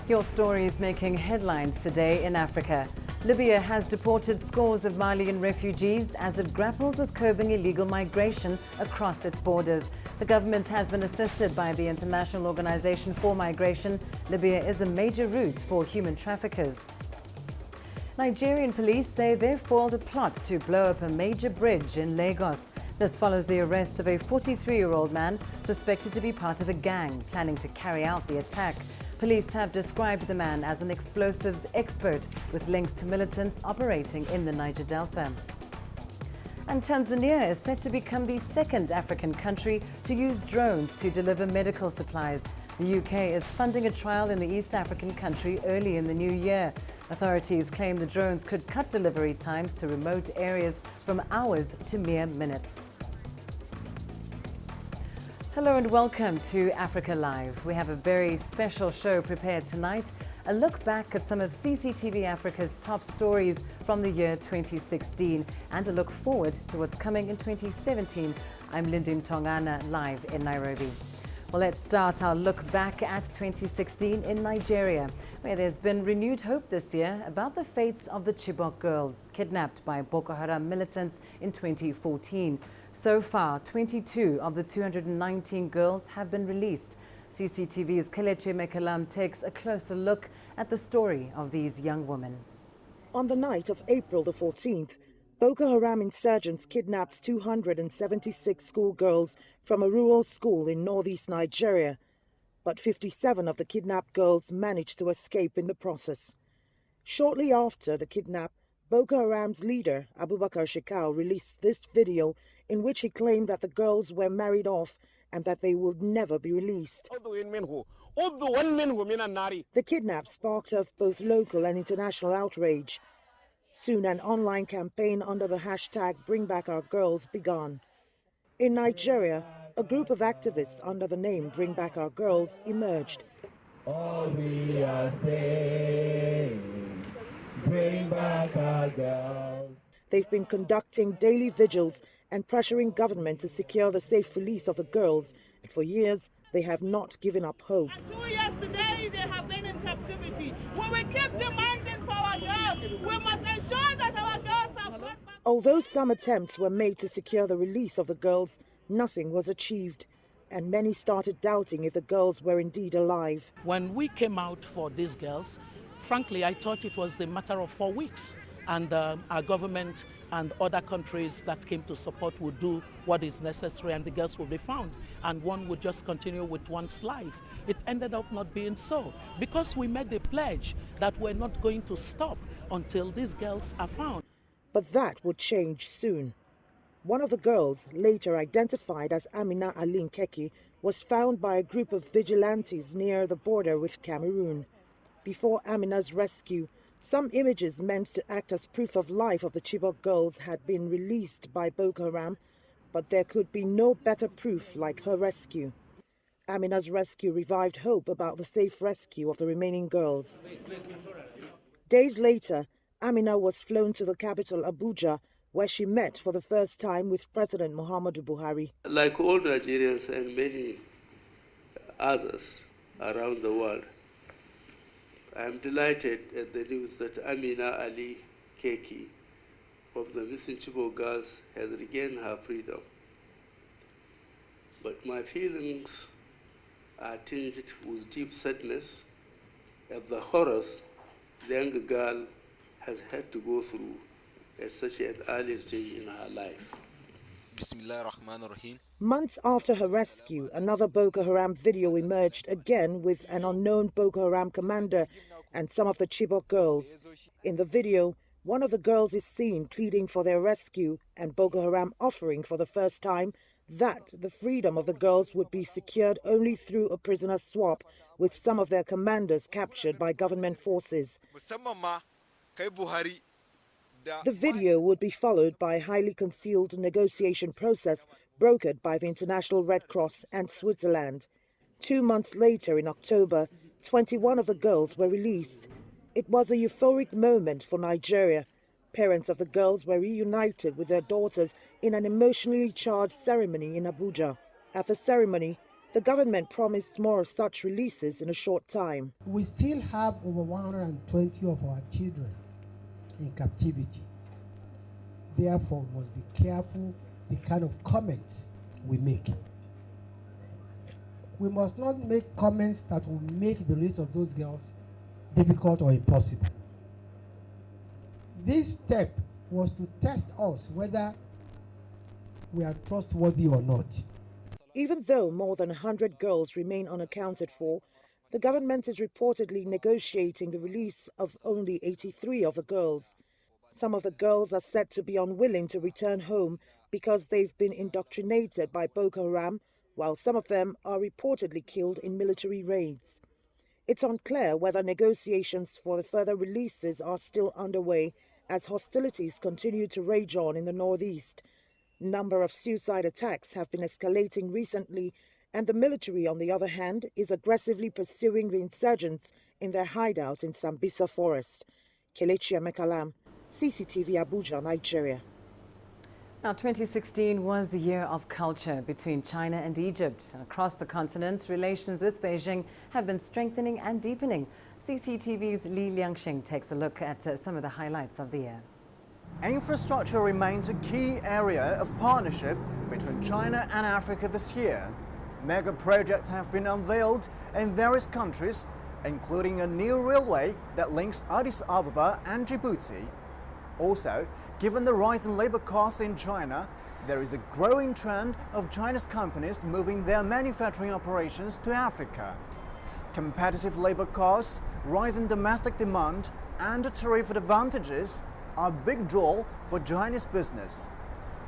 Your story is making headlines today in Africa. Libya has deported scores of Malian refugees as it grapples with curbing illegal migration across its borders. The government has been assisted by the International Organization for Migration. Libya is a major route for human traffickers. Nigerian police say they've foiled a plot to blow up a major bridge in Lagos. This follows the arrest of a 43-year-old man suspected to be part of a gang planning to carry out the attack. Police have described the man as an explosives expert with links to militants operating in the Niger Delta. And Tanzania is set to become the second African country to use drones to deliver medical supplies. The UK is funding a trial in the East African country early in the new year. Authorities claim the drones could cut delivery times to remote areas from hours to mere minutes. Hello and welcome to Africa Live. We have a very special show prepared tonight. A look back at some of CCTV Africa's top stories from the year 2016 and a look forward to what's coming in 2017. I'm Lindin Tongana, live in Nairobi. Well, let's start our look back at 2016 in Nigeria, where there's been renewed hope this year about the fates of the Chibok girls kidnapped by Boko Haram militants in 2014. So far, 22 of the 219 girls have been released. CCTV's Kelechi Mekalam takes a closer look at the story of these young women. On the night of April the 14th, Boko Haram insurgents kidnapped 276 schoolgirls from a rural school in northeast Nigeria, but 57 of the kidnapped girls managed to escape in the process. Shortly after the kidnap, Boko Haram's leader, Abubakar Shekau, released this video in which he claimed that the girls were married off and that they would never be released. The kidnap sparked off both local and international outrage. Soon an online campaign under the hashtag Bring Back Our Girls began. In Nigeria, a group of activists under the name Bring Back Our Girls emerged. All we are saying, bring back our girls. They've been conducting daily vigils and pressuring government to secure the safe release of the girls. And for years, they have not given up hope. And 2 years today, they have been in captivity. We will keep demanding for our girls. We must ensure that our girls are brought back. Although some attempts were made to secure the release of the girls, nothing was achieved. And many started doubting if the girls were indeed alive. When we came out for these girls, frankly, I thought it was a matter of 4 weeks. And our government and other countries that came to support would do what is necessary and the girls will be found. And one would just continue with one's life. It ended up not being so because we made a pledge that we're not going to stop until these girls are found. But that would change soon. One of the girls, later identified as Amina Ali Nkeki, was found by a group of vigilantes near the border with Cameroon. Before Amina's rescue, some images meant to act as proof of life of the Chibok girls had been released by Boko Haram, but there could be no better proof like her rescue. Amina's rescue revived hope about the safe rescue of the remaining girls. Days later, Amina was flown to the capital, Abuja, where she met for the first time with President Muhammadu Buhari. Like all Nigerians and many others around the world, I am delighted at the news that Amina Ali Keki of the missing Chibok girls has regained her freedom. But my feelings are tinged with deep sadness at the horrors the young girl has had to go through at such an early stage in her life. Months after her rescue, another Boko Haram video emerged again with an unknown Boko Haram commander and some of the Chibok girls. In the video, one of the girls is seen pleading for their rescue and Boko Haram offering for the first time that the freedom of the girls would be secured only through a prisoner swap with some of their commanders captured by government forces. The video would be followed by a highly concealed negotiation process brokered by the International Red Cross and Switzerland. 2 months later, in October, 21 of the girls were released. It was a euphoric moment for Nigeria. Parents of the girls were reunited with their daughters in an emotionally charged ceremony in Abuja. At the ceremony, The government promised more such releases in a short time. We still have over 120 of our children in captivity. Therefore, we must be careful the kind of comments we make. We must not make comments that will make the release of those girls difficult or impossible. This step was to test us whether we are trustworthy or not. Even though more than 100 girls remain unaccounted for, the government is reportedly negotiating the release of only 83 of the girls. Some of the girls are said to be unwilling to return home because they've been indoctrinated by Boko Haram, while some of them are reportedly killed in military raids. It's unclear whether negotiations for the further releases are still underway as hostilities continue to rage on in the northeast. Number of suicide attacks have been escalating recently, and the military, on the other hand, is aggressively pursuing the insurgents in their hideout in Sambisa Forest. Kelechi Emekalam, CCTV Abuja, Nigeria. Now, 2016 was the year of culture between China and Egypt. Across the continent, relations with Beijing have been strengthening and deepening. CCTV's Li Liangxing takes a look at some of the highlights of the year. Infrastructure remains a key area of partnership between China and Africa this year. Mega projects have been unveiled in various countries, including a new railway that links Addis Ababa and Djibouti. Also, given the rise in labor costs in China, there is a growing trend of Chinese companies moving their manufacturing operations to Africa. Competitive labor costs, rising domestic demand, and tariff advantages are a big draw for Chinese business.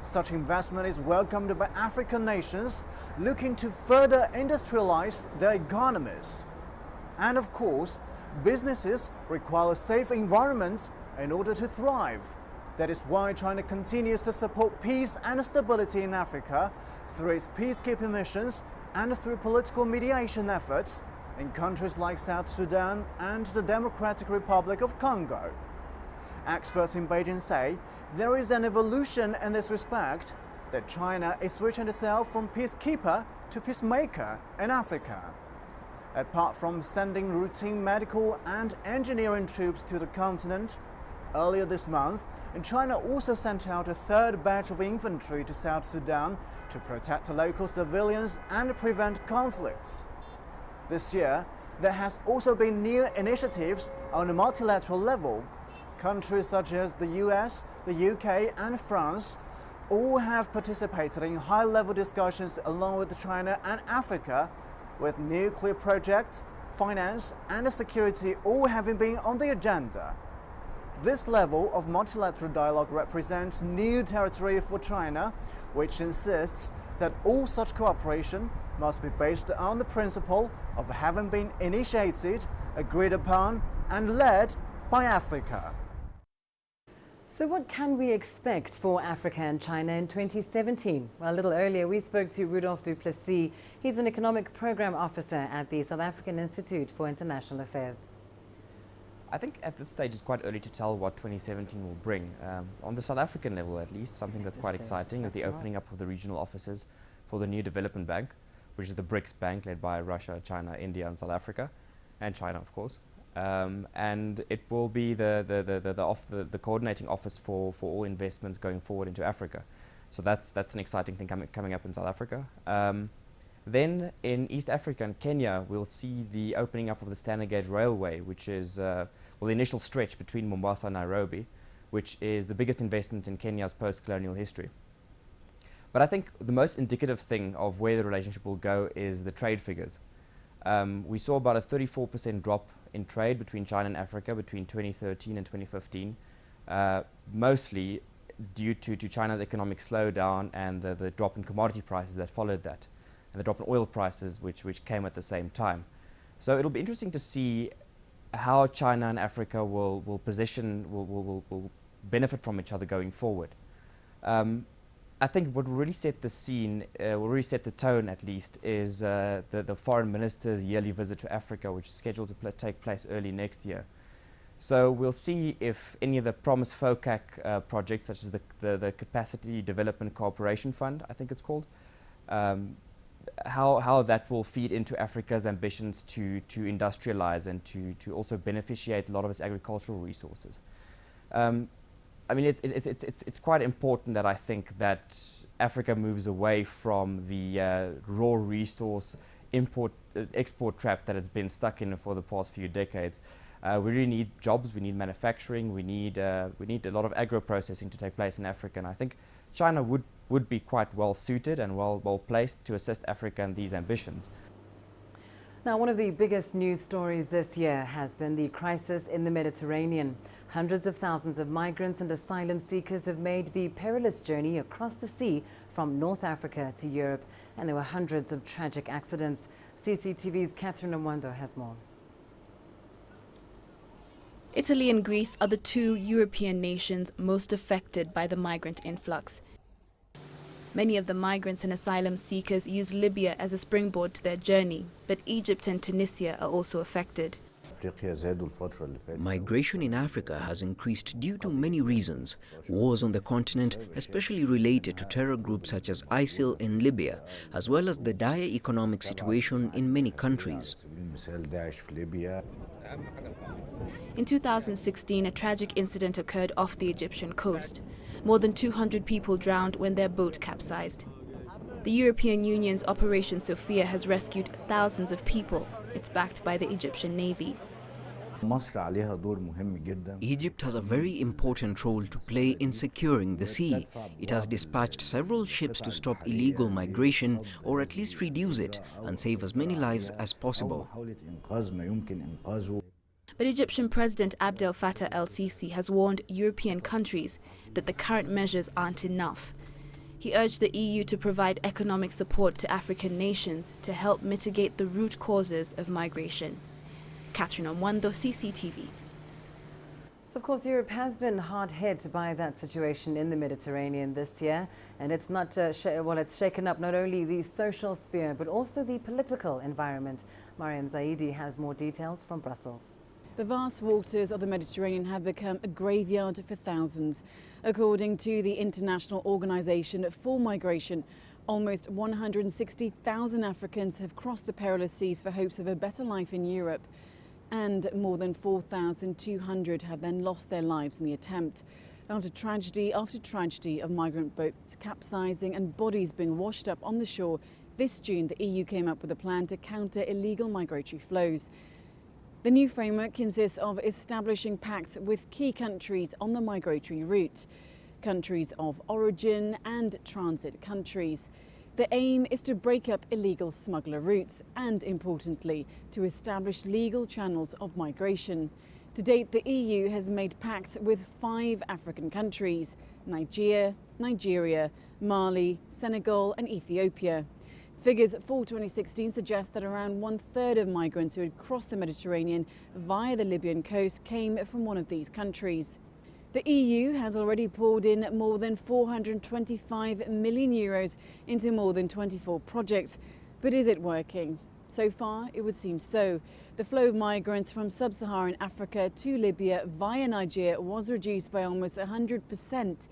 Such investment is welcomed by African nations looking to further industrialize their economies. And of course, businesses require a safe environment in order to thrive. That is why China continues to support peace and stability in Africa through its peacekeeping missions and through political mediation efforts in countries like South Sudan and the Democratic Republic of Congo. Experts in Beijing say there is an evolution in this respect, that China is switching itself from peacekeeper to peacemaker in Africa. Apart from sending routine medical and engineering troops to the continent, earlier this month, China also sent out a third batch of infantry to South Sudan to protect local civilians and prevent conflicts. This year, there has also been new initiatives on a multilateral level. Countries such as the US, the UK and France all have participated in high-level discussions along with China and Africa, with nuclear projects, finance and security all having been on the agenda. This level of multilateral dialogue represents new territory for China, which insists that all such cooperation must be based on the principle of having been initiated, agreed upon and led by Africa. So what can we expect for Africa and China in 2017? Well, a little earlier we spoke to Rudolph du Plessis. He's an economic program officer at the South African Institute for International Affairs. I think at this stage it's quite early to tell what 2017 will bring. On the South African level at least, something that's quite exciting is the opening up of the regional offices for the new development bank, which is the BRICS bank led by Russia, China, India and South Africa, and China of course. And it will be the coordinating office for all investments going forward into Africa. So that's an exciting thing coming up in South Africa. Then in East Africa and Kenya, we'll see the opening up of the standard gauge railway, which is the initial stretch between Mombasa and Nairobi, which is the biggest investment in Kenya's post-colonial history. But I think the most indicative thing of where the relationship will go is the trade figures. We saw about a 34% drop in trade between China and Africa between 2013 and 2015, mostly due to China's economic slowdown and the drop in commodity prices that followed that, and the drop in oil prices which came at the same time. So it'll be interesting to see how China and Africa will benefit from each other going forward. I think what will really set the scene, will really set the tone at least, is the foreign minister's yearly visit to Africa, which is scheduled to take place early next year. So we'll see if any of the promised FOCAC projects, such as the Capacity Development Cooperation Fund, I think it's called, how that will feed into Africa's ambitions to industrialize and to also beneficiate a lot of its agricultural resources. I mean, it's quite important that I think that Africa moves away from the raw resource export trap that it's been stuck in for the past few decades. We really need jobs, we need manufacturing, we need a lot of agro-processing to take place in Africa, and I think China would be quite well suited and well placed to assist Africa in these ambitions. Now, one of the biggest news stories this year has been the crisis in the Mediterranean. Hundreds of thousands of migrants and asylum seekers have made the perilous journey across the sea from North Africa to Europe, and there were hundreds of tragic accidents. CCTV's Catherine Mwando has more. Italy and Greece are the two European nations most affected by the migrant influx. Many of the migrants and asylum seekers use Libya as a springboard to their journey, but Egypt and Tunisia are also affected. Migration in Africa has increased due to many reasons. Wars on the continent, especially related to terror groups such as ISIL in Libya, as well as the dire economic situation in many countries. In 2016, a tragic incident occurred off the Egyptian coast. More than 200 people drowned when their boat capsized. The European Union's Operation Sophia has rescued thousands of people. It's backed by the Egyptian Navy. Egypt has a very important role to play in securing the sea. It has dispatched several ships to stop illegal migration, or at least reduce it, and save as many lives as possible. But Egyptian President Abdel Fattah el-Sisi has warned European countries that the current measures aren't enough. He urged the EU to provide economic support to African nations to help mitigate the root causes of migration. Catherine Omwando, CCTV. So, of course, Europe has been hard hit by that situation in the Mediterranean this year, and it's not it's shaken up not only the social sphere but also the political environment. Mariam Zaidi has more details from Brussels. The vast waters of the Mediterranean have become a graveyard for thousands. According to the International Organization for Migration, almost 160,000 Africans have crossed the perilous seas for hopes of a better life in Europe. And more than 4,200 have then lost their lives in the attempt. After tragedy of migrant boats capsizing and bodies being washed up on the shore, this June the EU came up with a plan to counter illegal migratory flows. The new framework consists of establishing pacts with key countries on the migratory route, countries of origin and transit countries. The aim is to break up illegal smuggler routes and, importantly, to establish legal channels of migration. To date, the EU has made pacts with 5 African countries: Nigeria, Mali, Senegal and Ethiopia. Figures for 2016 suggest that around 1/3 of migrants who had crossed the Mediterranean via the Libyan coast came from one of these countries. The EU has already poured in more than 425 million euros into more than 24 projects. But is it working? So far, it would seem so. The flow of migrants from sub-Saharan Africa to Libya via Nigeria was reduced by almost 100%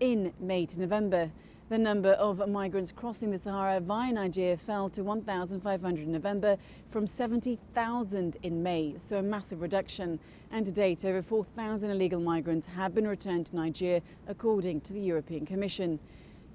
in May to November. The number of migrants crossing the Sahara via Nigeria fell to 1,500 in November from 70,000 in May, so a massive reduction. And to date, over 4,000 illegal migrants have been returned to Nigeria, according to the European Commission.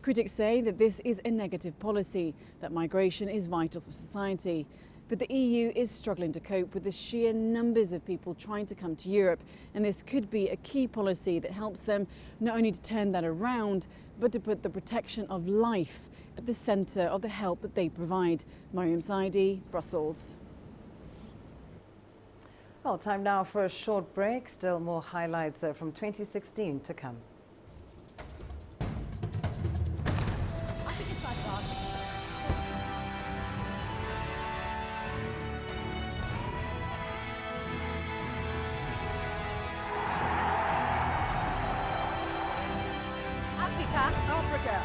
Critics say that this is a negative policy, that migration is vital for society. But the EU is struggling to cope with the sheer numbers of people trying to come to Europe, and this could be a key policy that helps them not only to turn that around, but to put the protection of life at the centre of the help that they provide. Mariam Zaidi, Brussels. Well, time now for a short break. Still more highlights from 2016 to come.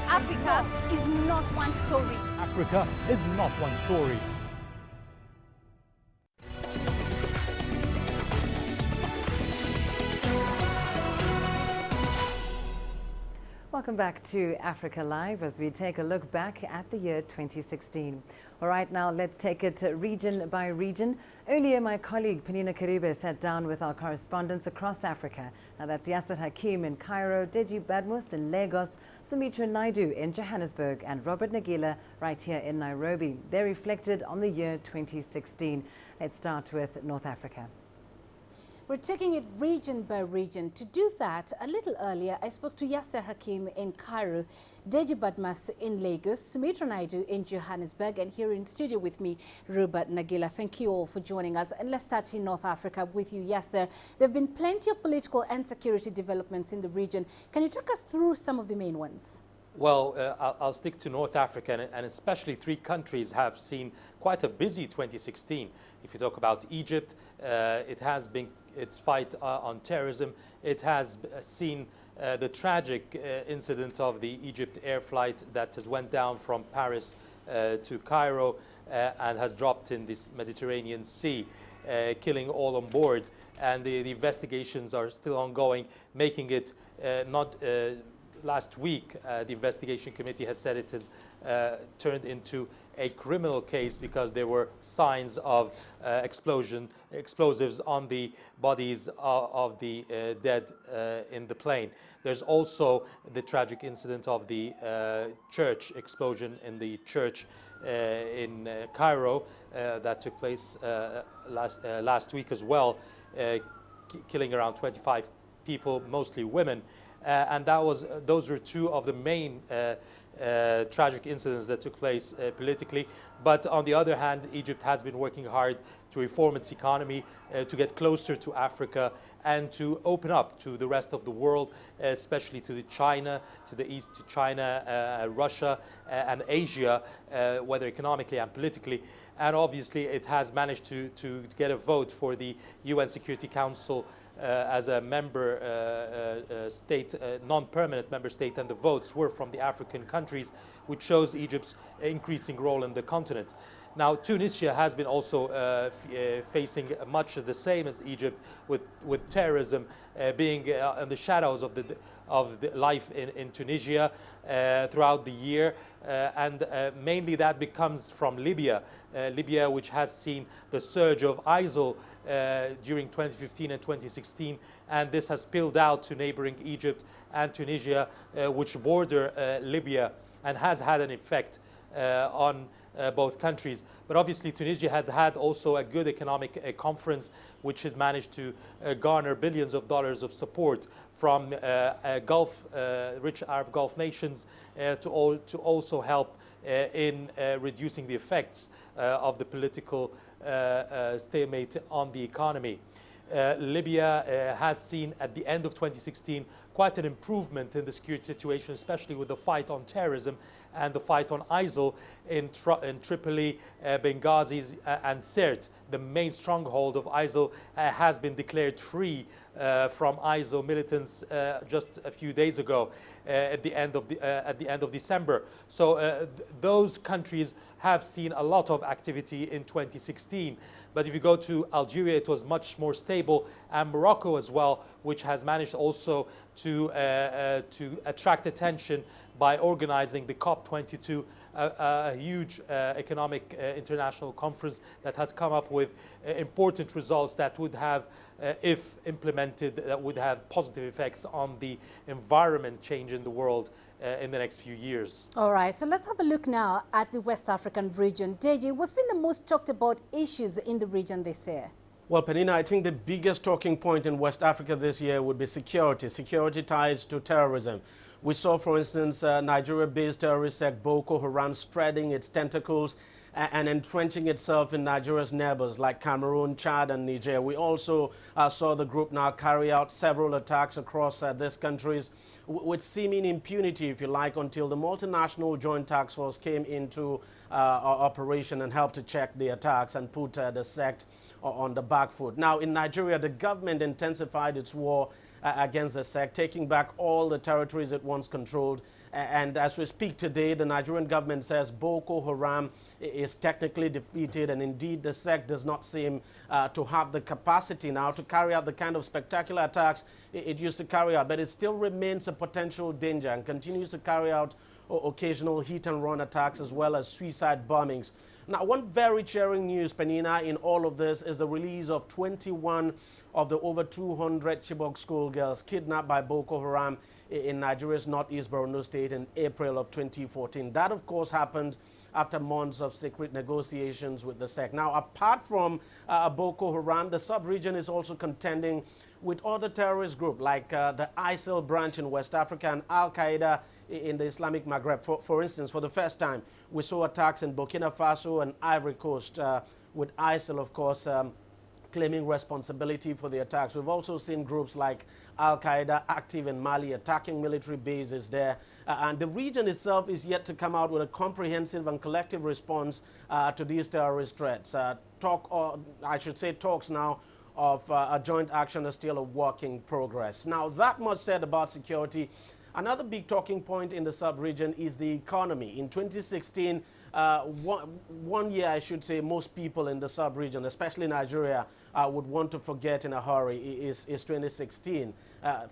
Africa is not one story. Africa is not one story. Welcome back to Africa Live as we take a look back at the year 2016. All right, now let's take it region by region. Earlier, my colleague Penina Karibe sat down with our correspondents across Africa. Now that's Yasser Hakim in Cairo, Deji Badmus in Lagos, Sumitra Naidu in Johannesburg, and Robert Nagila right here in Nairobi. They reflected on the year 2016. Let's start with North Africa. We're taking it region by region. To do that, a little earlier, I spoke to Yasser Hakim in Cairo, Deji Badmas in Lagos, Sumitra Naidu in Johannesburg, and here in studio with me, Robert Nagila. Thank you all for joining us. And let's start in North Africa with you, Yasser. There have been plenty of political and security developments in the region. Can you talk us through some of the main ones? Well, I'll stick to North Africa, and especially three countries have seen quite a busy 2016. If you talk about Egypt, it has been its fight on terrorism. It has seen the tragic incident of the Egypt air flight that has went down from Paris to Cairo and has dropped in this Mediterranean Sea, killing all on board. And the investigations are still ongoing, making it not... Last week, the investigation committee has said it has turned into a criminal case because there were signs of explosives on the bodies of the dead in the plane. There's also the tragic incident of the church explosion in the church in Cairo that took place last week as well, killing around 25 people, mostly women. And those were two of the main tragic incidents that took place politically. But on the other hand, Egypt has been working hard to reform its economy, to get closer to Africa, and to open up to the rest of the world, especially to China, to the east, to China, Russia, and Asia, whether economically and politically. And obviously, it has managed to get a vote for the UN Security Council as a member state, non-permanent member state, and the votes were from the African countries, which shows Egypt's increasing role in the continent. Now, Tunisia has been also facing much the same as Egypt, with terrorism being in the shadows of the life in Tunisia throughout the year, and mainly that becomes from Libya. Libya, which has seen the surge of ISIL during 2015 and 2016, and this has spilled out to neighboring Egypt and Tunisia, which border Libya, and has had an effect on both countries. But obviously Tunisia has had also a good economic conference, which has managed to garner billions of dollars of support from rich Arab Gulf nations to also help in reducing the effects of the political stalemate on the economy. Libya has seen at the end of 2016 quite an improvement in the security situation, especially with the fight on terrorism and the fight on ISIL in Tripoli, Benghazi, and Sirte. The main stronghold of ISIL has been declared free from ISIL militants just a few days ago, at the end of December. So those countries have seen a lot of activity in 2016. But if you go to Algeria, it was much more stable, and Morocco as well, which has managed also to attract attention by organizing the COP22, a huge economic international conference that has come up with important results that would have, if implemented, that would have positive effects on the environment change in the world in the next few years. All right, so let's have a look now at the West African region. Deji, what's been the most talked about issues in the region this year? Well, Penina, I think the biggest talking point in West Africa this year would be security tied to terrorism. We saw, for instance, Nigeria-based terrorist sect Boko Haram spreading its tentacles and entrenching itself in Nigeria's neighbors like Cameroon, Chad, and Niger. We also saw the group now carry out several attacks across these countries with seeming impunity, if you like, until the multinational joint task force came into operation and helped to check the attacks and put the sect on the back foot. Now, in Nigeria, the government intensified its war against the sect, taking back all the territories it once controlled. And as we speak today, the Nigerian government says Boko Haram is technically defeated, and indeed the sect does not seem to have the capacity now to carry out the kind of spectacular attacks it used to carry out, but it still remains a potential danger and continues to carry out occasional hit-and-run attacks as well as suicide bombings. Now, one very cheering news, Penina, in all of this is the release of 21 of the over 200 Chibok schoolgirls kidnapped by Boko Haram in Nigeria's northeast Borno state in April of 2014. That, of course, happened after months of secret negotiations with the sect. Now, apart from Boko Haram, the sub-region is also contending with other terrorist groups like the ISIL branch in West Africa and Al-Qaeda in the Islamic Maghreb. For instance, for the first time, we saw attacks in Burkina Faso and Ivory Coast with ISIL, of course, claiming responsibility for the attacks. We've also seen groups like Al-Qaeda active in Mali, attacking military bases there. And the region itself is yet to come out with a comprehensive and collective response to these terrorist threats. Talks now of a joint action is still a work in progress. Now, that much said about security. Another big talking point in the sub-region is the economy. In 2016, one year, I should say, most people in the sub-region, especially Nigeria, would want to forget in a hurry is 2016.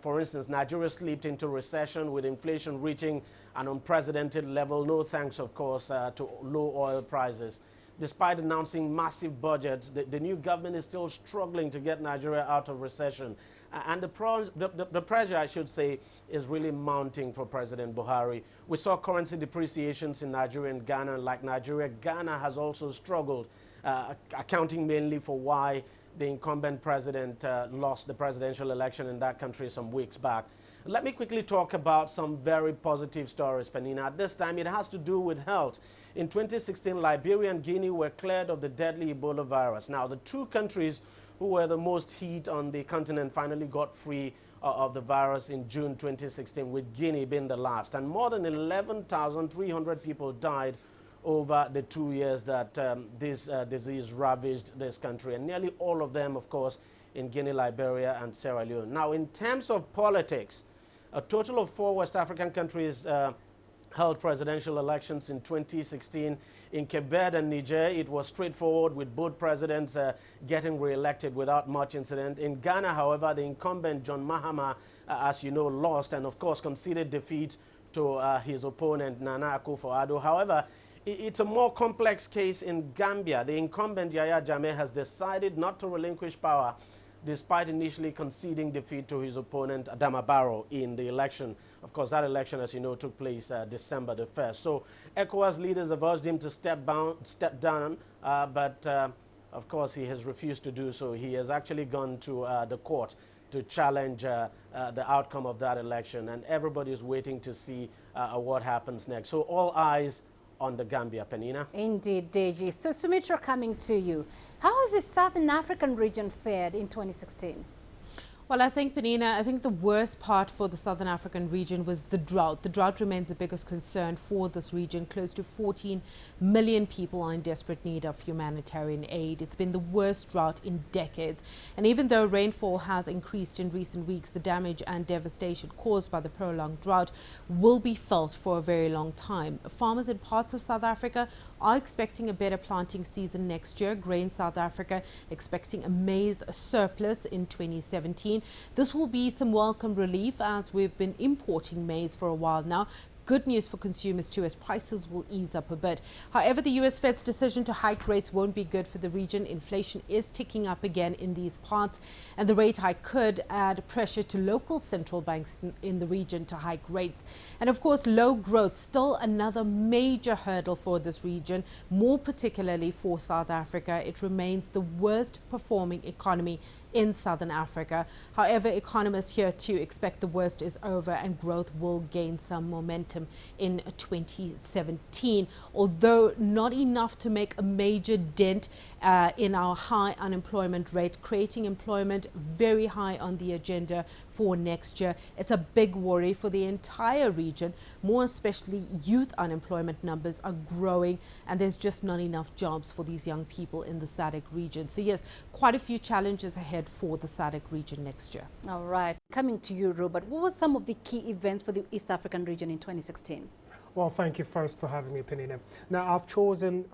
For instance, Nigeria slipped into recession with inflation reaching an unprecedented level, no thanks, of course, to low oil prices. Despite announcing massive budgets, the new government is still struggling to get Nigeria out of recession. And the pressure, I should say, is really mounting for President Buhari. We saw currency depreciations in Nigeria and Ghana. Like Nigeria, Ghana has also struggled, accounting mainly for why the incumbent president lost the presidential election in that country some weeks back. Let me quickly talk about some very positive stories, Penina. At this time, it has to do with health. In 2016, Liberia and Guinea were cleared of the deadly Ebola virus. Now, the two countries who were the most hit on the continent finally got free of the virus in June 2016, with Guinea being the last. And more than 11,300 people died over the 2 years that this disease ravaged this country, and nearly all of them, of course, in Guinea, Liberia, and Sierra Leone. Now, in terms of politics, a total of 4 West African countries held presidential elections in 2016. In Cape Verde and Niger, it was straightforward, with both presidents getting re-elected without much incident. In Ghana, however, the incumbent John Mahama, as you know, lost and, of course, conceded defeat to his opponent, Nana Akufo-Addo. However, it's a more complex case in Gambia. The incumbent Yahya Jammeh has decided not to relinquish power, despite initially conceding defeat to his opponent, Adama Barrow, in the election. Of course, that election, as you know, took place December the 1st. So ECOWAS leaders have urged him to step down, but of course, he has refused to do so. He has actually gone to the court to challenge the outcome of that election, and everybody is waiting to see what happens next. So all eyes on the Gambia, Penina. Indeed, Deji. So, Sumitra, coming to you. How has the Southern African region fared in 2016? Well, I think, Penina, the worst part for the Southern African region was the drought. The drought remains the biggest concern for this region. Close to 14 million people are in desperate need of humanitarian aid. It's been the worst drought in decades. And even though rainfall has increased in recent weeks, the damage and devastation caused by the prolonged drought will be felt for a very long time. Farmers in parts of South Africa are expecting a better planting season next year. Grain South Africa expecting a maize surplus in 2017. This will be some welcome relief, as we've been importing maize for a while now. Good news for consumers too, as prices will ease up a bit. However, the US Fed's decision to hike rates won't be good for the region. Inflation is ticking up again in these parts, and the rate hike could add pressure to local central banks in the region to hike rates. And of course, low growth, still another major hurdle for this region, more particularly for South Africa. It remains the worst performing economy in southern Africa. However, economists here too expect the worst is over and growth will gain some momentum in 2017, although not enough to make a major dent in our high unemployment rate, creating employment very high on the agenda for next year. It's a big worry for the entire region, more especially youth unemployment numbers are growing and there's just not enough jobs for these young people in the SADC region. So yes, quite a few challenges ahead for the SADC region next year. All right. Coming to you, Robert, what were some of the key events for the East African region in 2016? Well, thank you first for having me, Penina. Now, I've chosen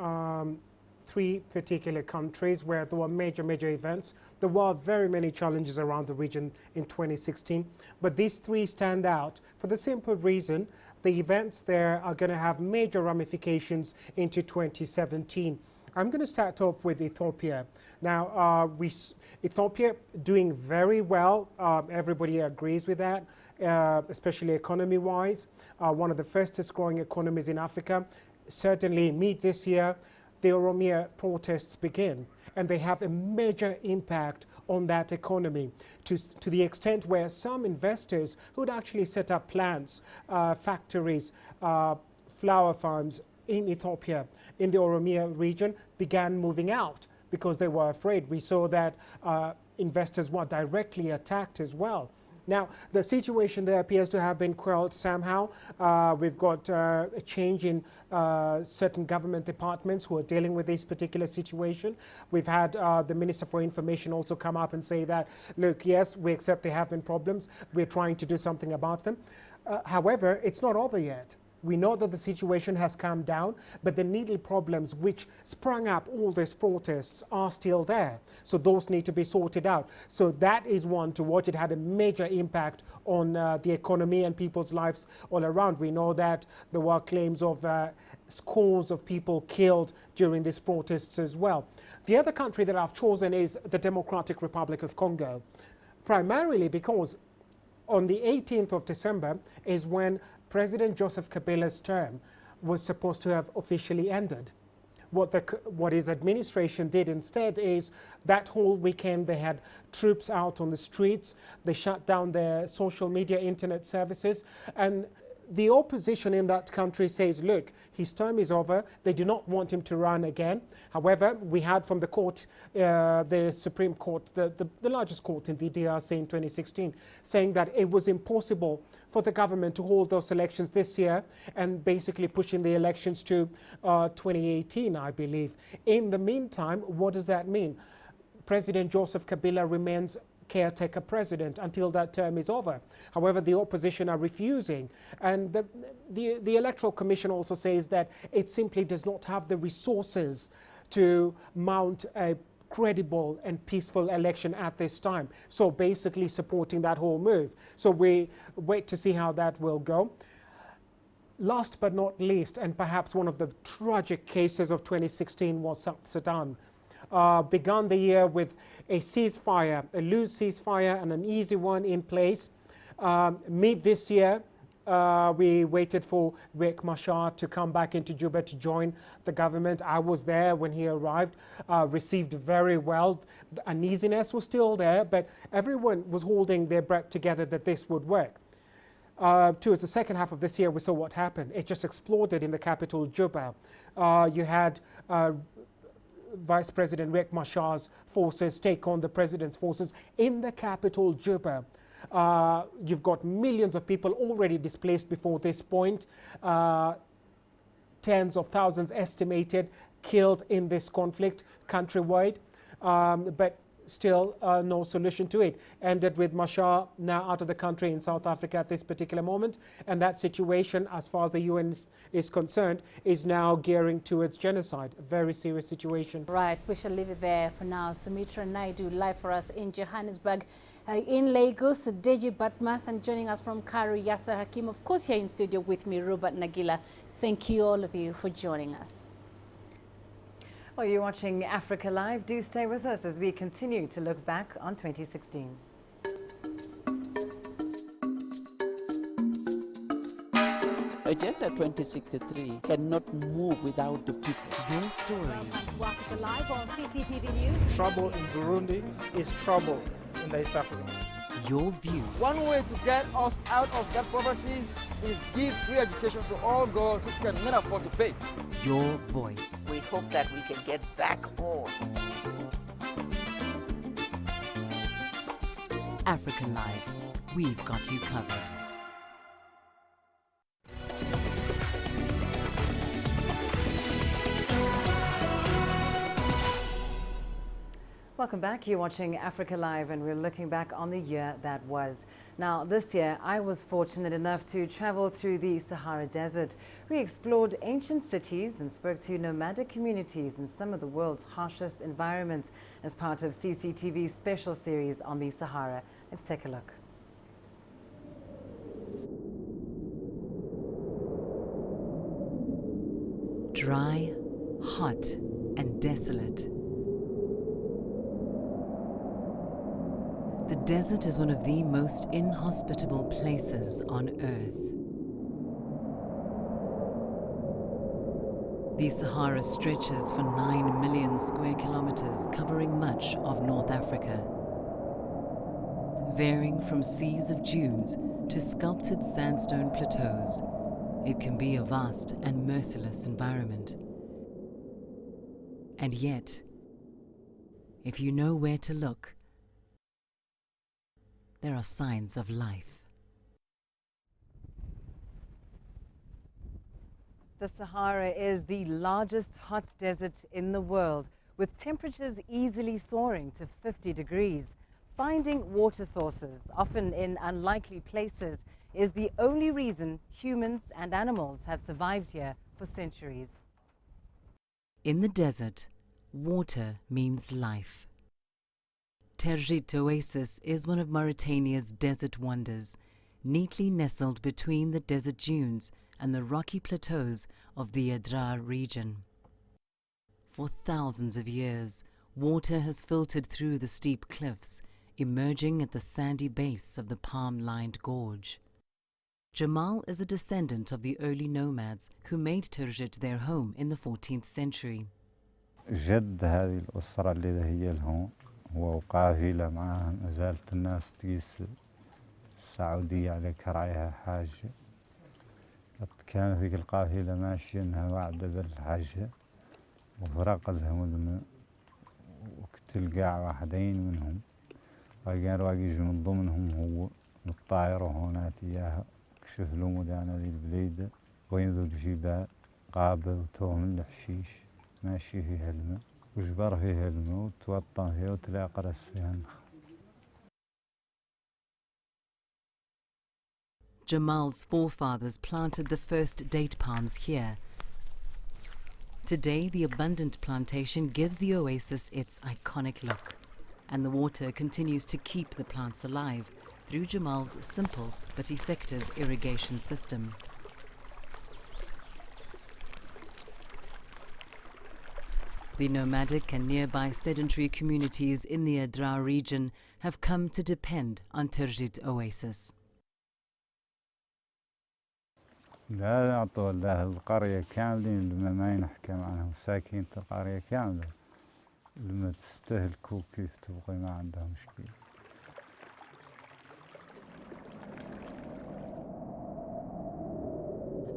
3 particular countries where there were major events. There were very many challenges around the region in 2016, but these 3 stand out for the simple reason the events there are going to have major ramifications into 2017. I'm going to start off with Ethiopia. Now, Ethiopia doing very well. Everybody agrees with that, especially economy-wise. One of the fastest growing economies in Africa. Certainly, mid this year, the Oromia protests begin, and they have a major impact on that economy to the extent where some investors who'd actually set up plants, factories, flower farms in Ethiopia, in the Oromia region, began moving out because they were afraid. We saw that investors were directly attacked as well. Now, the situation there appears to have been quelled somehow. We've got a change in certain government departments who are dealing with this particular situation. We've had the Minister for Information also come up and say that, look, yes, we accept there have been problems. We're trying to do something about them. However, it's not over yet. We know that the situation has calmed down, but the needle problems which sprung up all these protests are still there. So those need to be sorted out. So that is one to watch. It had a major impact on the economy and people's lives all around. We know that there were claims of scores of people killed during these protests as well. The other country that I've chosen is the Democratic Republic of Congo, primarily because on the 18th of December is when President Joseph Kabila's term was supposed to have officially ended. What his administration did instead is that whole weekend they had troops out on the streets, they shut down their social media, internet services, and the opposition in that country says, look, his term is over. They do not want him to run again. However, we had from the court, the Supreme Court, the largest court in the DRC in 2016, saying that it was impossible for the government to hold those elections this year and basically pushing the elections to 2018, I believe. In the meantime, what does that mean? President Joseph Kabila remains caretaker president until that term is over. However, the opposition are refusing, and the Electoral Commission also says that it simply does not have the resources to mount a credible and peaceful election at this time. So basically supporting that whole move. So we wait to see how that will go. Last but not least, and perhaps one of the tragic cases of 2016 was South Sudan. Began the year with a ceasefire, a loose ceasefire and an easy one in place. Mid this year, we waited for Riek Machar to come back into Juba to join the government. I was there when he arrived, received very well. The uneasiness was still there, but everyone was holding their breath together that this would work. Towards the second half of this year, we saw what happened. It just exploded in the capital, Juba. You had Vice President Riek Machar's forces take on the president's forces in the capital, Juba. You've got millions of people already displaced before this point. Tens of thousands estimated killed in this conflict countrywide. But still no solution to it. Ended with Machar now out of the country in South Africa at this particular moment. And that situation, as far as the UN is concerned, is now gearing towards genocide. A very serious situation. Right, we shall leave it there for now. Sumitra Naidu live for us in Johannesburg. In Lagos, Deji Batmas, and joining us from Cairo, Yasser Hakim, of course here in studio with me, Robert Nagila. Thank you all of you for joining us. Well, you're watching Africa Live. Do stay with us as we continue to look back on 2016. Agenda 2063 cannot move without the people. Your stories. Africa Live on CCTV News. Trouble in Burundi is trouble in East Africa. Your views. One way to get us out of that poverty is give free education to all girls who cannot afford to pay. Your voice. We hope that we can get back home. Africa Live. We've got you covered. Welcome back. You're watching Africa Live and we're looking back on the year that was. Now, this year, I was fortunate enough to travel through the Sahara Desert. We explored ancient cities and spoke to nomadic communities in some of the world's harshest environments as part of CCTV's special series on the Sahara. Let's take a look. Dry, hot, and desolate. The desert is one of the most inhospitable places on Earth. The Sahara stretches for 9 million square kilometers, covering much of North Africa. Varying from seas of dunes to sculpted sandstone plateaus, it can be a vast and merciless environment. And yet, if you know where to look, there are signs of life. The Sahara is the largest hot desert in the world, with temperatures easily soaring to 50 degrees. Finding water sources, often in unlikely places, is the only reason humans and animals have survived here for centuries. In the desert, water means life. Terjit Oasis is one of Mauritania's desert wonders, neatly nestled between the desert dunes and the rocky plateaus of the Adrar region. For thousands of years, water has filtered through the steep cliffs, emerging at the sandy base of the palm-lined gorge. Jamal is a descendant of the early nomads who made Terjit their home in the 14th century. جد هذه الأسرة اللي هي لهون وقافلة معها ما زالت الناس تقيس السعودية على كراعيها حاجة. كان ذيك القافلة ماشية انها وعدة بالحاجة وفرق لهم وقتل قاع واحدين منهم وكان راقي يجي من ضمنهم هو الطائرة هونات إياها كشف له مدانا ذي البليدة وين ذو الجبال قابل وتوه من الحشيش ماشي فيها الماء وجبر فيها الماء وتوطن فيها وتلاقى قرص فيها النخل. Jamal's forefathers planted the first date palms here. Today, the abundant plantation gives the oasis its iconic look, and the water continues to keep the plants alive through Jamal's simple but effective irrigation system. The nomadic and nearby sedentary communities in the Adrar region have come to depend on Terjit Oasis. لا أعطوا الله القرية كاملين لما ما ينحكم عنهم ساكنة القرية كاملة لما تستهلكوا كيف تبغي ما عندها مشكلة.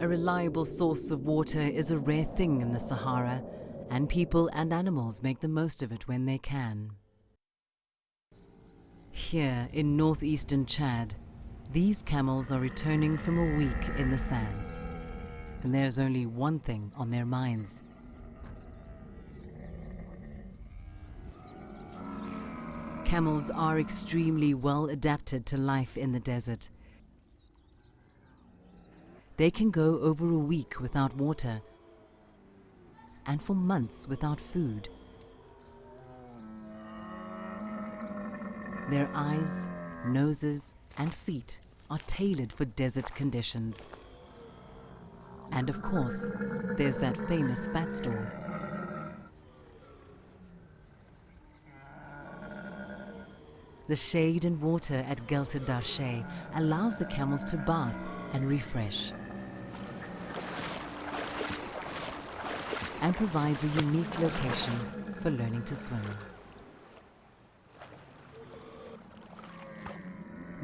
A reliable source of water is a rare thing in the Sahara, and people and animals make the most of it when they can. Here in northeastern Chad, these camels are returning from a week in the sands, and there's only one thing on their minds. Camels are extremely well adapted to life in the desert. They can go over a week without water and for months without food. Their eyes, noses, and feet are tailored for desert conditions. And of course, there's that famous fat store. The shade and water at Gelta Darshe allows the camels to bath and refresh. and provides a unique location for learning to swim.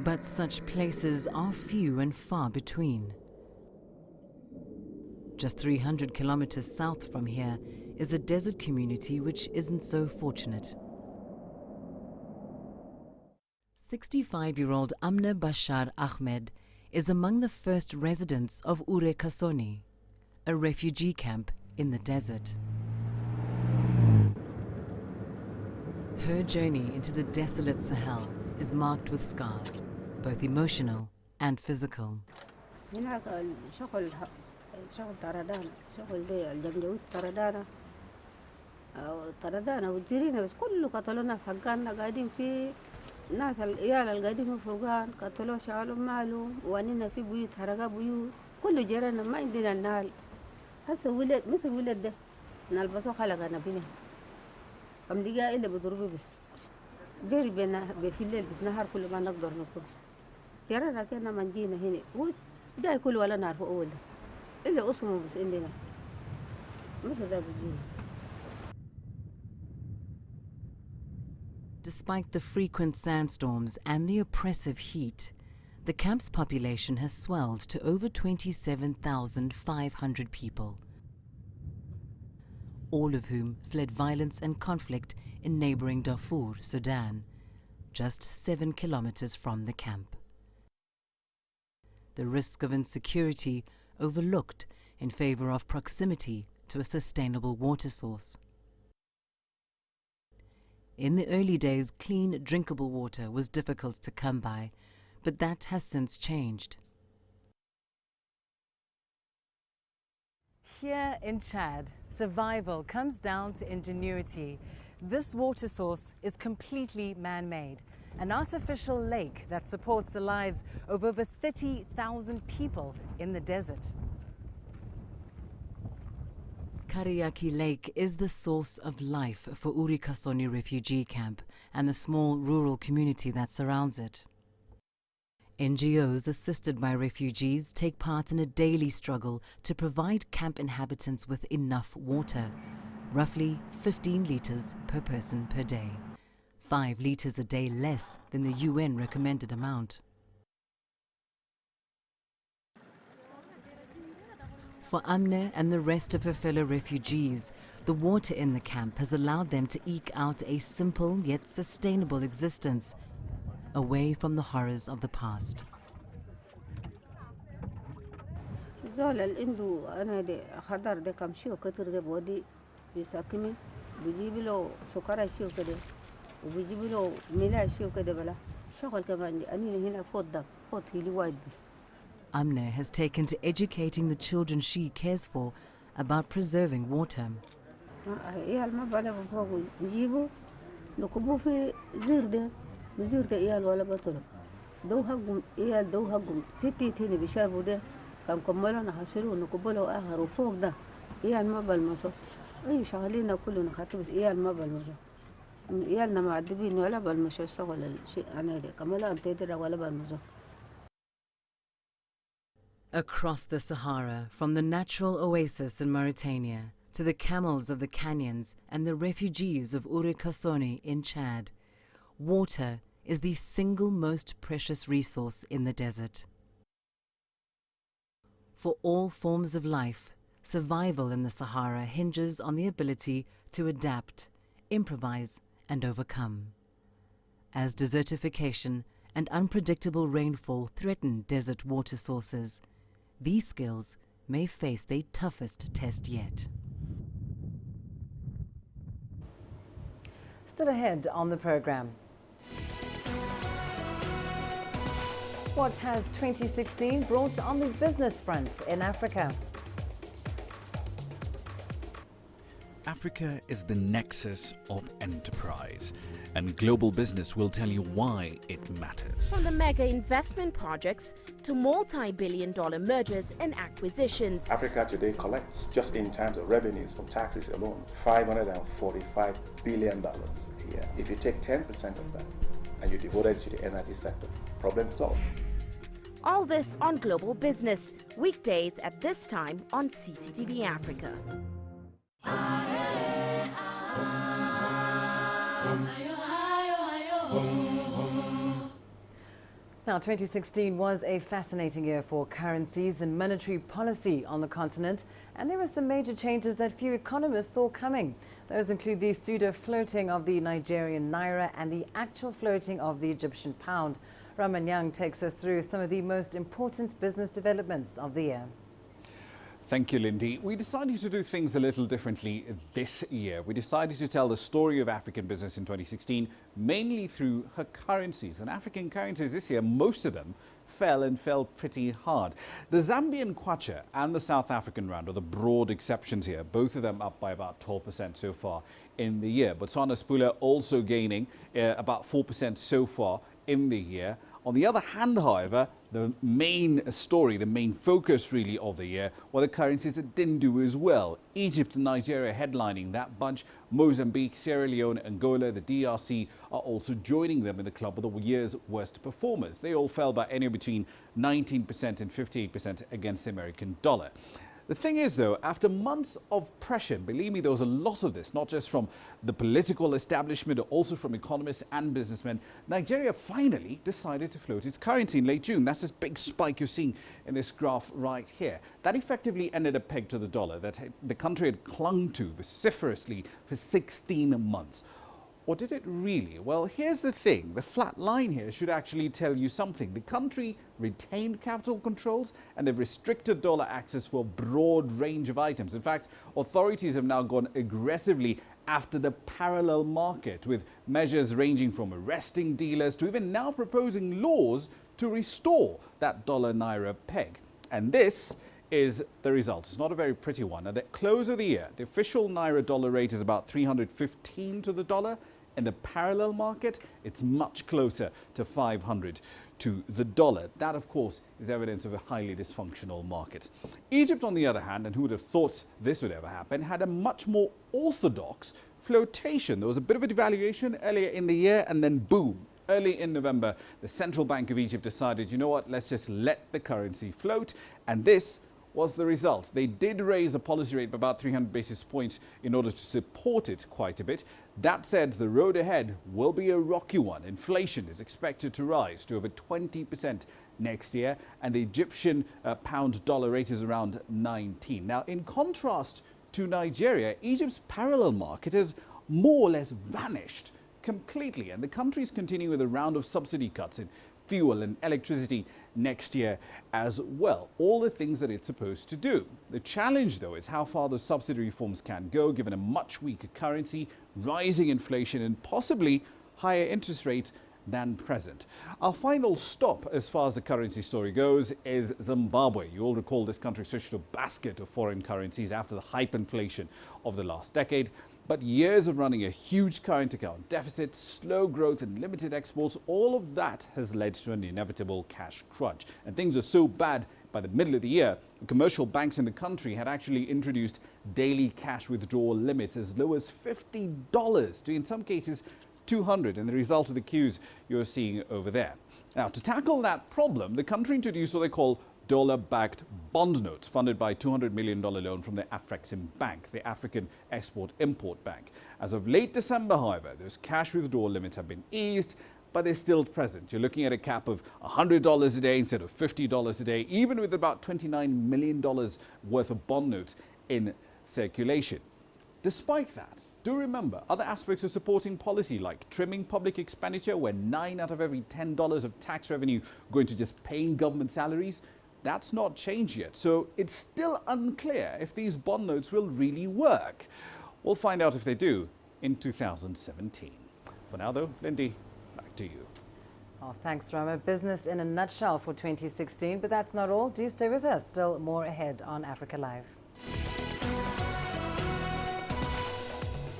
But such places are few and far between. Just 300 kilometers south from here is a desert community which isn't so fortunate. 65-year-old Amna Bashar Ahmed is among the first residents of Ure Kasoni, a refugee camp in the desert. Her journey into the desolate Sahel is marked with scars, both emotional and physical. شغل طردانة شغل دي الجمجويد طردانة طردانة وجرينا بس كله قتلوا ناس حقاننا قاعدين في ناس العيال القاعدين في فرقان قتلوا شعلوا مالهم واننا في بيوت حرقوا بيوت كله جرينا ما عندنا النال هسه ولد مثل ولد ده نلبسوا خلقنا بنا كم دقيقة إلا بضربه بس جري بنا في الليل بس نهار كل ما نقدر نقول جرينا كنا من جينا هنا هو جاي كل ولا نعرف أول إلا أصمم بس إننا مثل ده بجينا. Despite the frequent sandstorms and the oppressive heat, the camp's population has swelled to over 27,500 people, all of whom fled violence and conflict in neighboring Darfur, Sudan, just 7 kilometers from the camp. The risk of insecurity overlooked in favor of proximity to a sustainable water source. In the early days, clean, drinkable water was difficult to come by, but that has since changed. Here in Chad, survival comes down to ingenuity. This water source is completely man-made, an artificial lake that supports the lives of over 30,000 people in the desert. Kariyaki Lake is the source of life for Ure Kasoni refugee camp and the small rural community that surrounds it. NGOs assisted by refugees take part in a daily struggle to provide camp inhabitants with enough water, roughly 15 litres per person per day, 5 litres a day less than the UN recommended amount. For Amne and the rest of her fellow refugees, the water in the camp has allowed them to eke out a simple yet sustainable existence, away from the horrors of the past. زول عنده أنا دي خضر ده كم شيء كتير ده بودي بيساكمي بيجيب له سكر شيء كده وبيجيب له ملا شيء كده بلا شغل كمان أنا هنا فوت ده فوت هيلي وايد بس. Amne has taken to educating the children she cares for about preserving water. إيال ما بلا بفوق يجيبوا نكبوا في زير ده بزير ده إيال ولا بطلوا دو هجم إيال دو هجم في تيتيني بيشافوا ده كم كملوا نحصلوا نكبوا آخر وفوق ده إيال ما بلمسوا أي شغالين كلنا خاطر بس إيال ما بلمسوا إيالنا معذبين ولا بلمسوا الشغل الشيء أنا ده كملوا أنت تدري ولا بلمسوا. Across the Sahara, from the natural oasis in Mauritania to the camels of the canyons and the refugees of Ure Kasoni in Chad, water is the single most precious resource in the desert. For all forms of life, survival in the Sahara hinges on the ability to adapt, improvise, and overcome. As desertification and unpredictable rainfall threaten desert water sources, these skills may face their toughest test yet. Still ahead on the program. What has 2016 brought on the business front in Africa? Africa is the nexus of enterprise, and global business will tell you why it matters. From the mega investment projects to multi-billion-dollar mergers and acquisitions. Africa today collects, just in terms of revenues from taxes alone, $545 billion a year. If you take 10% of that and you devote it to the energy sector, problem solved. All this on Global Business, weekdays at this time on CCTV Africa. Now, 2016 was a fascinating year for currencies and monetary policy on the continent, and there were some major changes that few economists saw coming. Those include the pseudo-floating of the Nigerian naira and the actual floating of the Egyptian pound. Raman Young takes us through some of the most important business developments of the year. Thank you, Lindy. We decided to do things a little differently this year. We decided to tell the story of African business in 2016, mainly through her currencies. And African currencies this year, most of them fell pretty hard. The Zambian kwacha and the South African rand are the broad exceptions here, both of them up by about 12% so far in the year. Botswana's pula also gaining about 4% so far in the year. On the other hand, however, the main story, the main focus really of the year were the currencies that didn't do as well. Egypt and Nigeria headlining that bunch. Mozambique, Sierra Leone, Angola, the DRC are also joining them in the club of the year's worst performers. They all fell by anywhere between 19% and 58% against the American dollar. The thing is, though, after months of pressure, believe me, there was a lot of this, not just from the political establishment, but also from economists and businessmen. Nigeria finally decided to float its currency in late June. That's this big spike you're seeing in this graph right here. That effectively ended a peg to the dollar that the country had clung to vociferously for 16 months. Or did it really? Well, here's the thing. The flat line here should actually tell you something. The country retained capital controls and they've restricted dollar access for a broad range of items. In fact, authorities have now gone aggressively after the parallel market, with measures ranging from arresting dealers to even now proposing laws to restore that dollar-naira peg. And this is the result. It's not a very pretty one. At the close of the year, the official naira-dollar rate is about 315 to the dollar. In the parallel market, it's much closer to 500 to the dollar. That, of course, is evidence of a highly dysfunctional market. Egypt, on the other hand, and who would have thought this would ever happen, had a much more orthodox flotation. There was a bit of a devaluation earlier in the year, and then boom, early in November, the Central Bank of Egypt decided, you know what, let's just let the currency float, and this was the result. They did raise the policy rate by about 300 basis points in order to support it quite a bit. That said, the road ahead will be a rocky one. Inflation is expected to rise to over 20% next year, and the Egyptian pound-dollar rate is around 19. Now, in contrast to Nigeria, Egypt's parallel market has more or less vanished completely, and the country is continuing with a round of subsidy cuts in fuel and electricity next year as well. All the things that it's supposed to do. The challenge, though, is how far those subsidy reforms can go, given a much weaker currency, rising inflation, and possibly higher interest rates than present. Our final stop, as far as the currency story goes, is Zimbabwe. You all recall this country switched to a basket of foreign currencies after the hyperinflation of the last decade. But years of running a huge current account deficit, slow growth and limited exports, all of that has led to an inevitable cash crunch. And things are so bad by the middle of the year, the commercial banks in the country had actually introduced daily cash withdrawal limits as low as $50 to, in some cases, $200, and the result of the queues you're seeing over there. Now, to tackle that problem, the country introduced what they call dollar-backed bond notes, funded by a $200 million loan from the Afrexim Bank, the African Export-Import Bank. As of late December, however, those cash withdrawal limits have been eased, but they're still present. You're looking at a cap of $100 a day instead of $50 a day, even with about $29 million worth of bond notes in circulation. Despite that, do remember other aspects of supporting policy, like trimming public expenditure, where 9 out of every $10 of tax revenue go into just paying government salaries. That's not changed yet, so it's still unclear if these bond notes will really work. We'll find out if they do in 2017. For now, though, Lindy, back to you. Oh, thanks, Rama. Business in a nutshell for 2016, but that's not all. Do stay with us. Still more ahead on Africa Live.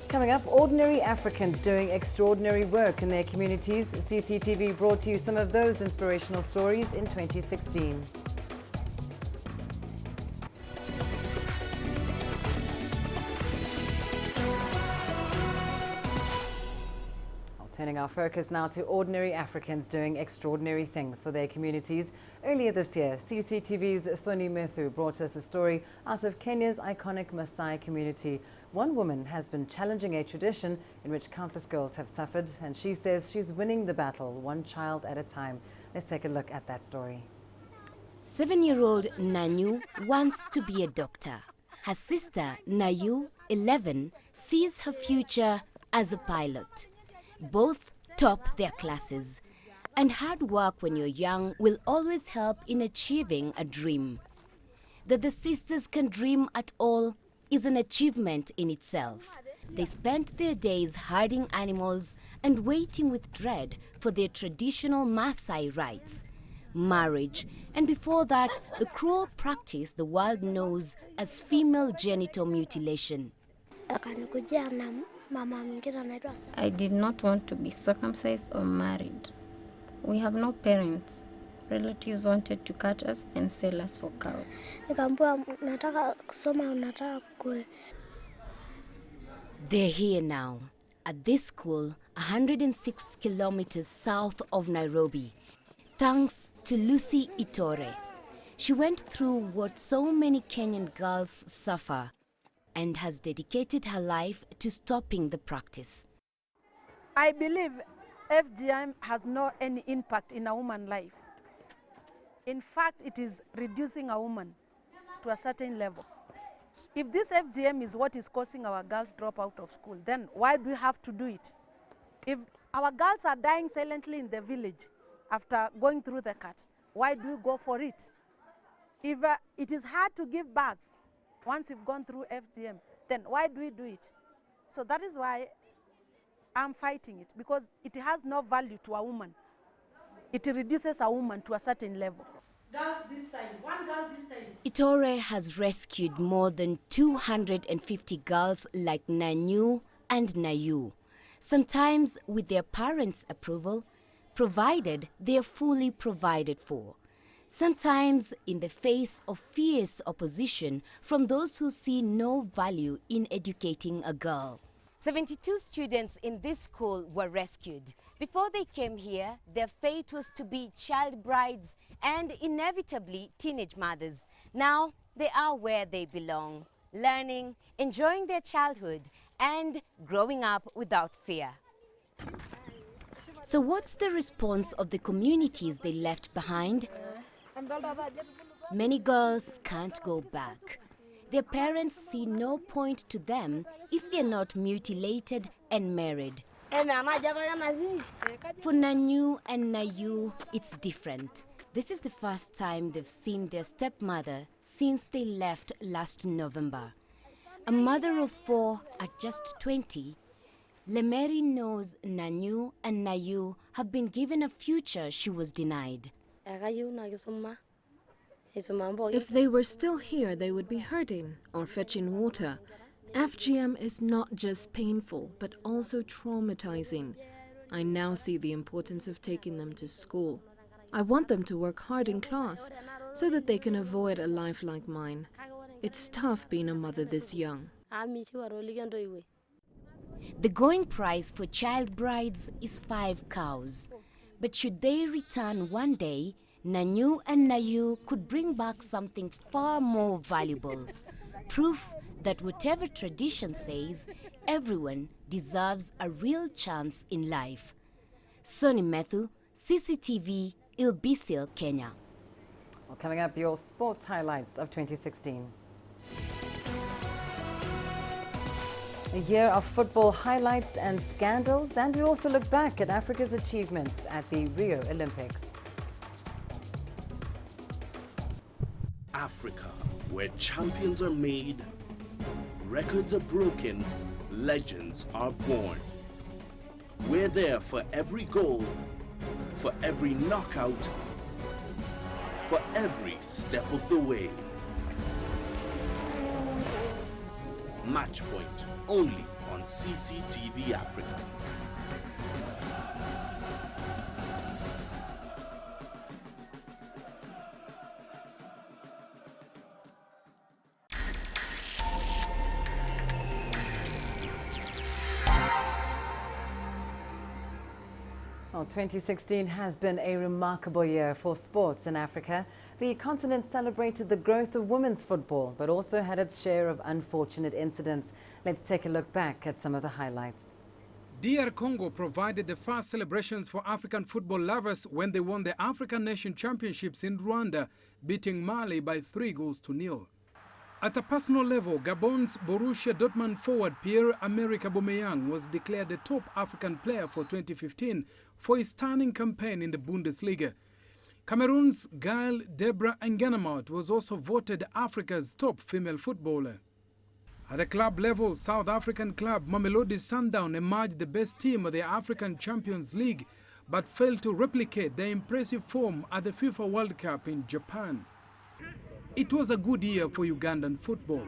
Coming up, ordinary Africans doing extraordinary work in their communities. CCTV brought you some of those inspirational stories in 2016. Turn Turning our focus now to ordinary Africans doing extraordinary things for their communities. Earlier this year, CCTV's Soni Methu brought us a story out of Kenya's iconic Maasai community. One woman has been challenging a tradition in which countless girls have suffered, and she says she's winning the battle, one child at a time. Let's take a look at that story. 7-year-old Nanyu wants to be a doctor. Her sister, Nayu, 11, sees her future as a pilot. Both top their classes. And hard work when you're young will always help in achieving a dream. That the sisters can dream at all is an achievement in itself. They spent their days herding animals and waiting with dread for their traditional Maasai rites. Marriage, and before that, the cruel practice the world knows as female genital mutilation. I did not want to be circumcised or married. We have no parents. Relatives wanted to cut us and sell us for cows. They're here now, at this school, 106 kilometers south of Nairobi. Thanks to Lucy Itore. She went through what so many Kenyan girls suffer and has dedicated her life to stopping the practice. I believe FGM has no any impact in a woman's life. In fact, it is reducing a woman to a certain level. If this FGM is what is causing our girls drop out of school, then why do we have to do it? If our girls are dying silently in the village after going through the cuts, why do we go for it? If it is hard to give back once you've gone through FGM, then why do we do it? So that is why I'm fighting it, because it has no value to a woman. It reduces a woman to a certain level. Girls this time, one girl this time. Itore has rescued more than 250 girls like Nanyu and Nayu, sometimes with their parents' approval, provided they are fully provided for. Sometimes in the face of fierce opposition from those who see no value in educating a girl. 72 students in this school were rescued. Before they came here, their fate was to be child brides and inevitably teenage mothers. Now they are where they belong, learning, enjoying their childhood, and growing up without fear. So what's the response of the communities they left behind? Many girls can't go back. Their parents see no point to them if they're not mutilated and married. For Nanyu and Nayu, it's different. This is the first time they've seen their stepmother since they left last November. A mother of 4 at just 20, Lemeri knows Nanyu and Nayu have been given a future she was denied. If they were still here, they would be hurting or fetching water. FGM is not just painful, but also traumatizing. I now see the importance of taking them to school. I want them to work hard in class so that they can avoid a life like mine. It's tough being a mother this young. The going price for child brides is 5 cows. But should they return one day, Nanyu and Nayu could bring back something far more valuable. Proof that whatever tradition says, everyone deserves a real chance in life. Soni Methu, CCTV, Ilbisil, Kenya. Well, coming up, your sports highlights of 2016. A year of football highlights and scandals, and we also look back at Africa's achievements at the Rio Olympics. Africa, where champions are made, records are broken, legends are born. We're there for every goal, for every knockout, for every step of the way. Match Point, only on CCTV Africa. Well, 2016 has been a remarkable year for sports in Africa. The continent celebrated the growth of women's football, but also had its share of unfortunate incidents. Let's take a look back at some of the highlights. DR Congo provided the first celebrations for African football lovers when they won the African Nation Championships in Rwanda, beating Mali by 3-0. At a personal level, Gabon's Borussia Dortmund forward Pierre-Emerick Aubameyang was declared the top African player for 2015 for his stunning campaign in the Bundesliga. Cameroon's Gaël Debra Nganamot was also voted Africa's top female footballer. At the club level, South African club Mamelodi Sundowns emerged the best team of the African Champions League, but failed to replicate their impressive form at the FIFA World Cup in Japan. It was a good year for Ugandan football.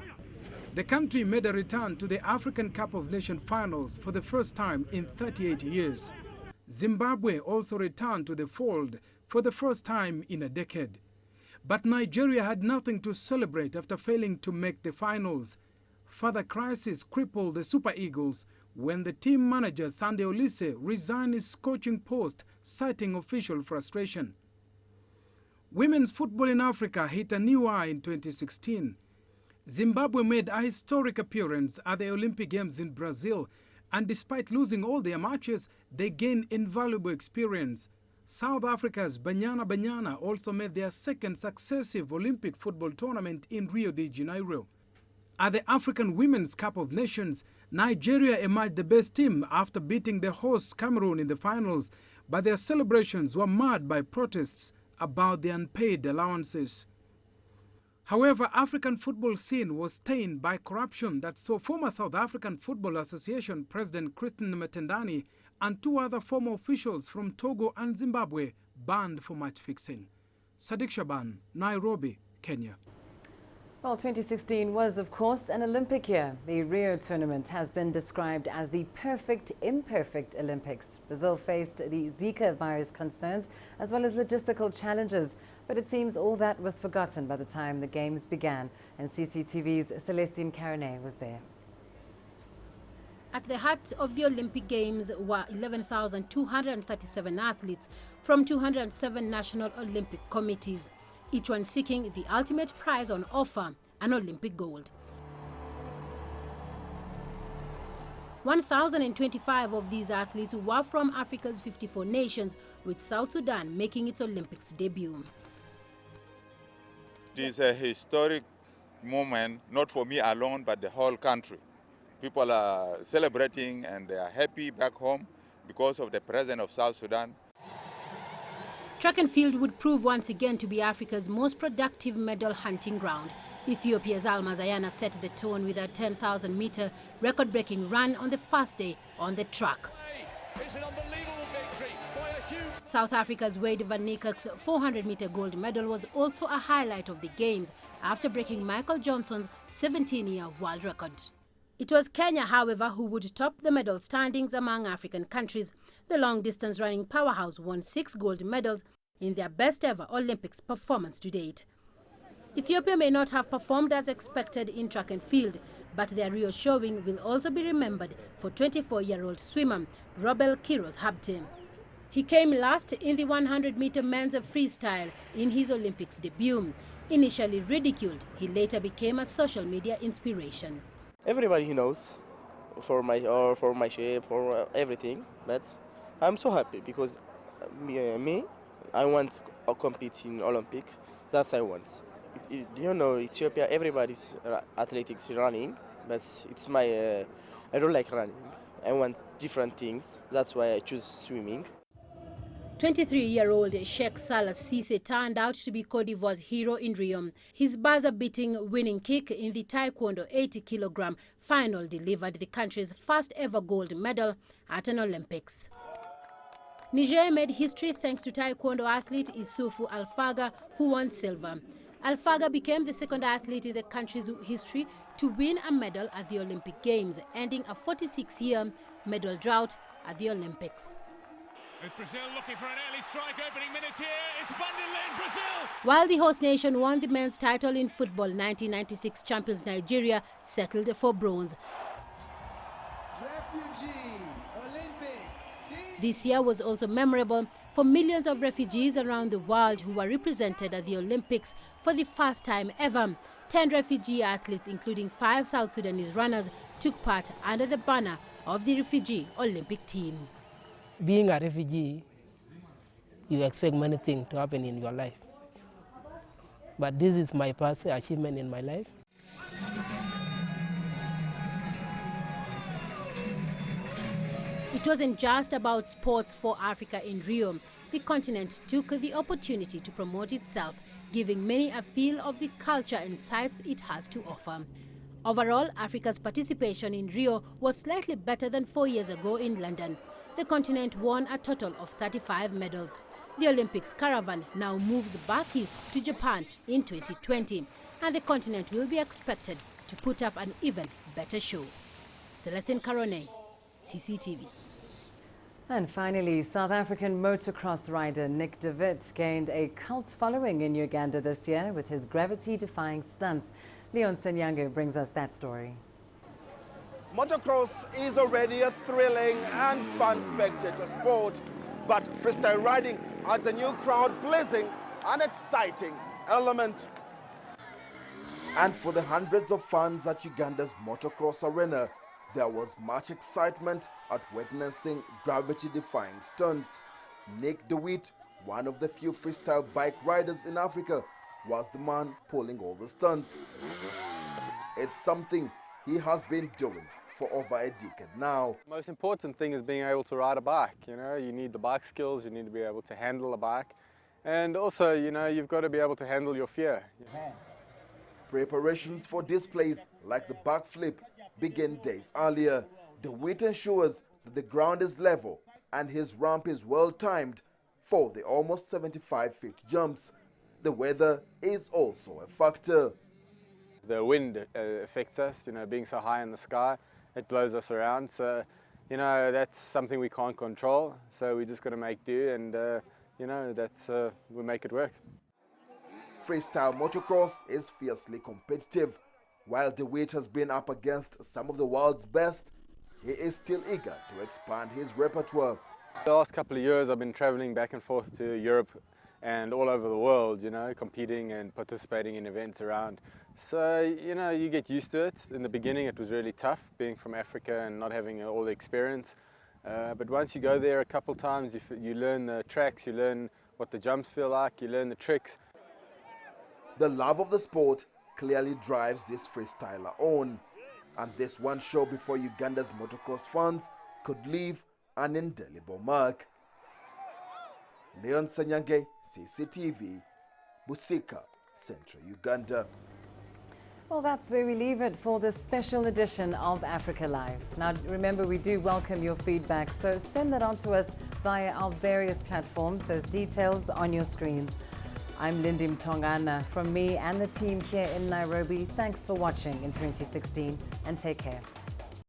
The country made a return to the African Cup of Nations finals for the first time in 38 years. Zimbabwe also returned to the fold for the first time in a decade. But Nigeria had nothing to celebrate after failing to make the finals. Further crisis crippled the Super Eagles when the team manager Sunday Olise resigned his coaching post, citing official frustration. Women's football in Africa hit a new high in 2016. Zimbabwe made a historic appearance at the Olympic Games in Brazil, and despite losing all their matches, they gained invaluable experience. South Africa's Banyana also made their second successive Olympic football tournament in Rio de Janeiro. At the African Women's Cup of Nations, Nigeria emerged the best team after beating the hosts Cameroon in the finals, but their celebrations were marred by protests about the unpaid allowances. However, African football scene was stained by corruption that saw former South African Football Association President Christine Matendani and two other former officials from Togo and Zimbabwe banned for match fixing. Sadiq Shaban, Nairobi, Kenya. Well, 2016 was, of course, an Olympic year. The Rio tournament has been described as the perfect, imperfect Olympics. Brazil faced the Zika virus concerns as well as logistical challenges. But it seems all that was forgotten by the time the Games began. And CCTV's Celestine Caronet was there. At the heart of the Olympic Games were 11,237 athletes from 207 national Olympic committees, each one seeking the ultimate prize on offer, an Olympic gold. 1,025 of these athletes were from Africa's 54 nations, with South Sudan making its Olympics debut. It is a historic moment, not for me alone, but the whole country. People are celebrating and they are happy back home because of the presence of South Sudan. Track and field would prove once again to be Africa's most productive medal hunting ground. Ethiopia's Alma Zayana set the tone with a 10,000-meter record-breaking run on the first day on the track. It's an unbelievable victory by a huge... South Africa's Wade van Niekerk's 400-meter gold medal was also a highlight of the Games after breaking Michael Johnson's 17-year world record. It was Kenya, however, who would top the medal standings among African countries. The long-distance running powerhouse won 6 gold medals in their best-ever Olympics performance to date. Ethiopia may not have performed as expected in track and field, but their Rio showing will also be remembered for 24-year-old swimmer Robel Kiros Habte. He came last in the 100-meter men's freestyle in his Olympics debut. Initially ridiculed, he later became a social media inspiration. Everybody knows for my shape, for everything, but I'm so happy because me I want to compete in Olympics. That's I want. You know, Ethiopia, everybody's athletics running, but it's my I don't like running. I want different things. That's why I choose swimming. 23-year-old Sheikh Salah Cisse turned out to be Cote d'Ivoire's hero in Rio. His buzzer-beating winning kick in the Taekwondo 80-kilogram final delivered the country's first-ever gold medal at an Olympics. Niger made history thanks to Taekwondo athlete Issoufou Alfaga, who won silver. Alfaga became the second athlete in the country's history to win a medal at the Olympic Games, ending a 46-year medal drought at the Olympics. With Brazil looking for an early strike opening minute here, it's Bandele in Brazil! While the host nation won the men's title in football, 1996 champions Nigeria settled for bronze. Refugee Olympic team! This year was also memorable for millions of refugees around the world who were represented at the Olympics for the first time ever. 10 refugee athletes, including 5 South Sudanese runners, took part under the banner of the Refugee Olympic team. Being a refugee, you expect many things to happen in your life. But this is my first achievement in my life. It wasn't just about sports for Africa in Rio. The continent took the opportunity to promote itself, giving many a feel of the culture and sights it has to offer. Overall, Africa's participation in Rio was slightly better than 4 years ago in London. The continent won a total of 35 medals. The Olympics caravan now moves back east to Japan in 2020, and the continent will be expected to put up an even better show. Celestine Carone, CCTV. And finally, South African motocross rider Nick de Wit gained a cult following in Uganda this year with his gravity-defying stunts. Leon Senyange brings us that story. Motocross is already a thrilling and fun spectator sport, but freestyle riding adds a new crowd-pleasing and exciting element. And for the hundreds of fans at Uganda's motocross arena, there was much excitement at witnessing gravity-defying stunts. Nick de Wit, one of the few freestyle bike riders in Africa, was the man pulling all the stunts. It's something he has been doing for over a decade now. The most important thing is being able to ride a bike. You need the bike skills, you need to be able to handle a bike, and also, you've got to be able to handle your fear. Preparations for displays like the backflip begin days earlier. De Wit ensures that the ground is level and his ramp is well timed for the almost 75-feet jumps. The weather is also a factor. The wind affects us, being so high in the sky, it blows us around. So, that's something we can't control. So we just got to make do, and, we make it work. Freestyle motocross is fiercely competitive. While De Wit has been up against some of the world's best, he is still eager to expand his repertoire. The last couple of years I've been traveling back and forth to Europe and all over the world, competing and participating in events around. So, you get used to it. In the beginning it was really tough, being from Africa and not having all the experience. But once you go there a couple times, you learn the tracks, you learn what the jumps feel like, you learn the tricks. The love of the sport clearly drives this freestyler on, and this one show before Uganda's motocross fans could leave an indelible mark. Leon Senyange, CCTV, Busika, Central Uganda. Well, that's where we leave it for this special edition of Africa Live. Now, remember, we do welcome your feedback, so send that on to us via our various platforms. Those details on your screens. I'm Lindy Mtongana. From me and the team here in Nairobi, thanks for watching in 2016 and take care.